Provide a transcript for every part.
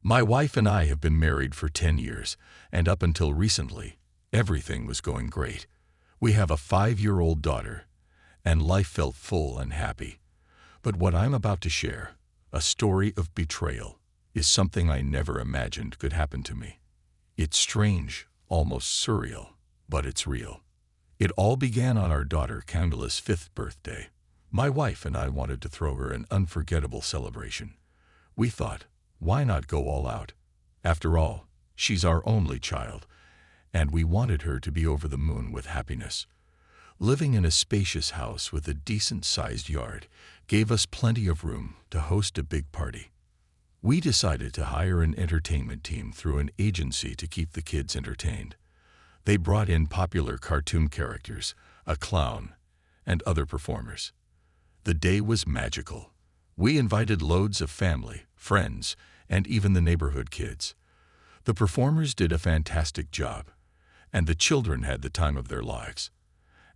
My wife and I have been married for 10 years, and up until recently, everything was going great. We have a 5-year-old daughter, and life felt full and happy. But what I'm about to share, a story of betrayal, is something I never imagined could happen to me. It's strange, almost surreal, but it's real. It all began on our daughter Camila's 5th birthday. My wife and I wanted to throw her an unforgettable celebration. We thought, why not go all out? After all, she's our only child, and we wanted her to be over the moon with happiness. Living in a spacious house with a decent-sized yard gave us plenty of room to host a big party. We decided to hire an entertainment team through an agency to keep the kids entertained. They brought in popular cartoon characters, a clown, and other performers. The day was magical. We invited loads of family, friends, and even the neighborhood kids. The performers did a fantastic job, and the children had the time of their lives.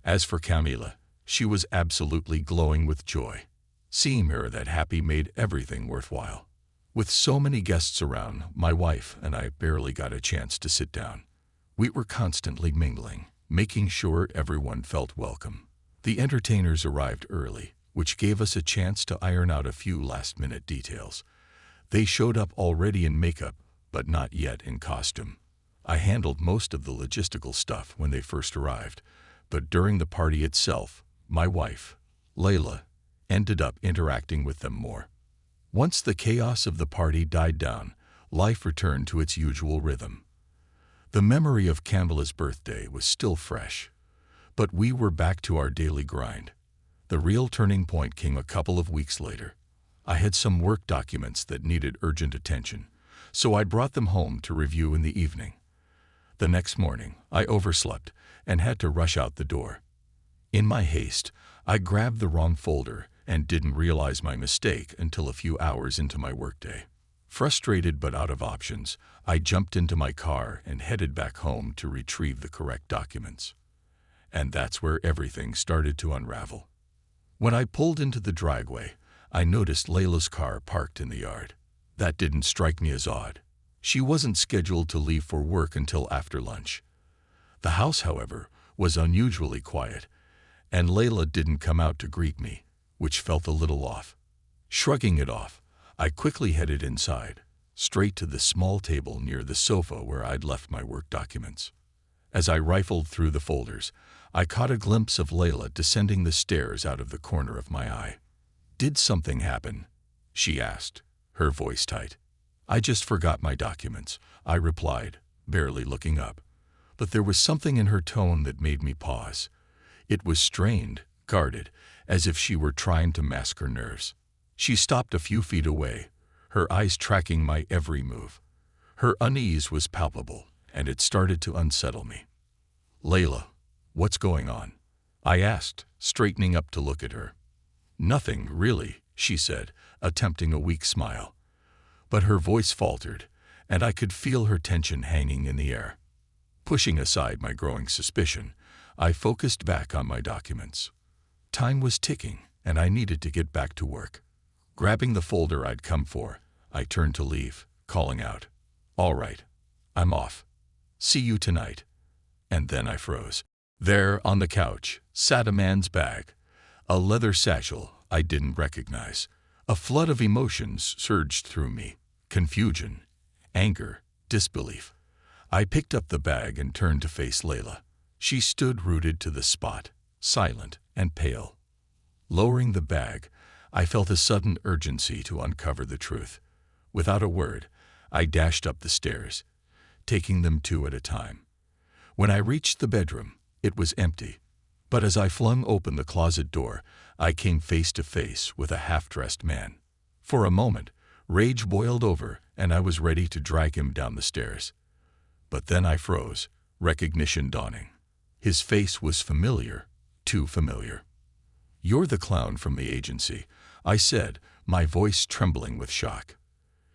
As for Camila, she was absolutely glowing with joy. Seeing her that happy made everything worthwhile. With so many guests around, my wife and I barely got a chance to sit down. We were constantly mingling, making sure everyone felt welcome. The entertainers arrived early, which gave us a chance to iron out a few last-minute details. They showed up already in makeup, but not yet in costume. I handled most of the logistical stuff when they first arrived, but during the party itself, my wife, Layla, ended up interacting with them more. Once the chaos of the party died down, life returned to its usual rhythm. The memory of Camila's birthday was still fresh, but we were back to our daily grind. The real turning point came a couple of weeks later. I had some work documents that needed urgent attention, so I brought them home to review in the evening. The next morning, I overslept and had to rush out the door. In my haste, I grabbed the wrong folder and didn't realize my mistake until a few hours into my workday. Frustrated but out of options, I jumped into my car and headed back home to retrieve the correct documents. And that's where everything started to unravel. When I pulled into the driveway, I noticed Layla's car parked in the yard. That didn't strike me as odd. She wasn't scheduled to leave for work until after lunch. The house, however, was unusually quiet, and Layla didn't come out to greet me, which felt a little off. Shrugging it off, I quickly headed inside, straight to the small table near the sofa where I'd left my work documents. As I rifled through the folders, I caught a glimpse of Layla descending the stairs out of the corner of my eye. "Did something happen?" she asked, her voice tight. "I just forgot my documents," I replied, barely looking up. But there was something in her tone that made me pause. It was strained, guarded, as if she were trying to mask her nerves. She stopped a few feet away, her eyes tracking my every move. Her unease was palpable, and it started to unsettle me. "Layla, what's going on?" I asked, straightening up to look at her. "Nothing, really," she said, attempting a weak smile. But her voice faltered, and I could feel her tension hanging in the air. Pushing aside my growing suspicion, I focused back on my documents. Time was ticking, and I needed to get back to work. Grabbing the folder I'd come for, I turned to leave, calling out, "All right, I'm off. See you tonight." And then I froze. There, on the couch, sat a man's bag, a leather satchel I didn't recognize. A flood of emotions surged through me: confusion, anger, disbelief. I picked up the bag and turned to face Layla. She stood rooted to the spot, silent and pale. Lowering the bag, I felt a sudden urgency to uncover the truth. Without a word, I dashed up the stairs, taking them 2 at a time. When I reached the bedroom, it was empty. But as I flung open the closet door, I came face to face with a half-dressed man. For a moment, rage boiled over, and I was ready to drag him down the stairs. But then I froze, recognition dawning. His face was familiar, too familiar. "You're the clown from the agency," I said, my voice trembling with shock.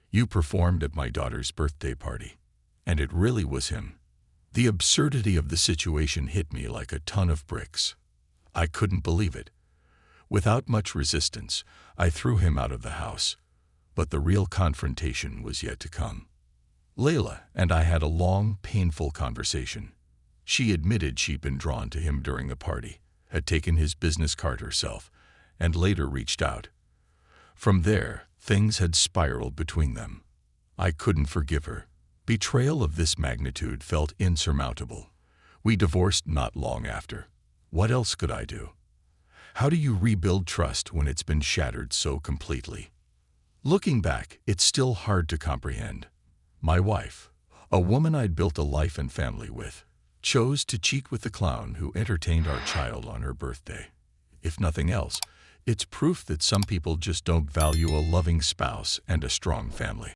"You performed at my daughter's birthday party." And it really was him. The absurdity of the situation hit me like a ton of bricks. I couldn't believe it. Without much resistance, I threw him out of the house. But the real confrontation was yet to come. Layla and I had a long, painful conversation. She admitted she'd been drawn to him during a party, had taken his business card herself, and later reached out. From there, things had spiraled between them. I couldn't forgive her. Betrayal of this magnitude felt insurmountable. We divorced not long after. What else could I do? How do you rebuild trust when it's been shattered so completely? Looking back, it's still hard to comprehend. My wife, a woman I'd built a life and family with, chose to cheat with the clown who entertained our child on her birthday. If nothing else, it's proof that some people just don't value a loving spouse and a strong family.